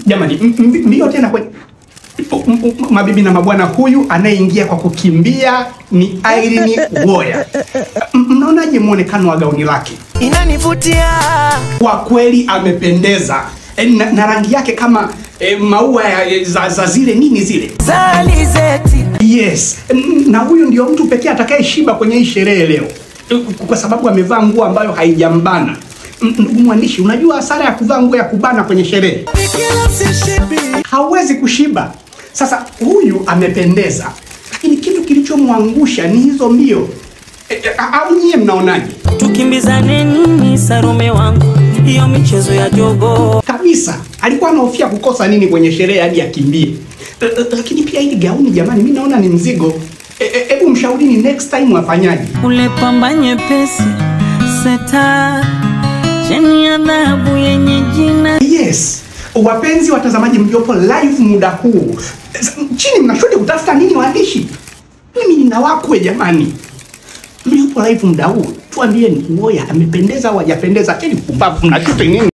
Jamani, ndio tena kweli. Mabibi na mabwana, huyu anayeingia kwa kukimbia ni Irene Uwoya. Mnaonaje muonekano wa gauni lake? Inanivutia. Kwa kweli amependeza. Na rangi yake kama maua za zile nini zile? Zalizeti. Yes. Na huyu ndio mtu pekee atakayeshiba kwenye hii sherehe leo. Kwa sababu amevaa nguo ambayo haijambana. Ndugu mwandishi, unajua hasara ya kuvaa nguo ya kubana kwenye sherehe? Hauwezi kushiba. Sasa huyu amependeza, lakini kitu kilichomwangusha ni hizo mbio. Au nyie mnaonaje? Tukimbizane nini Salome wangu, hiyo michezo ya jogo Kabisa, alikuwa anahofia kukosa nini kwenye sherehe hadi akimbie. Lakini pia hili gauni jamani, mimi naona ni mzigo. Hebu mshaurini next time wafanyaje? ule pamba nyepesi seta cheni ya dhahabu yenye jina. Yes. Wapenzi watazamaji mliopo live muda huu, chini mnashuti kutafuta nini waandishi? Mimi nina wakwe jamani. Mliopo live muda huu, tuambieni Uwoya amependeza au hajapendeza? Ili kupumbavu mnashuti nini?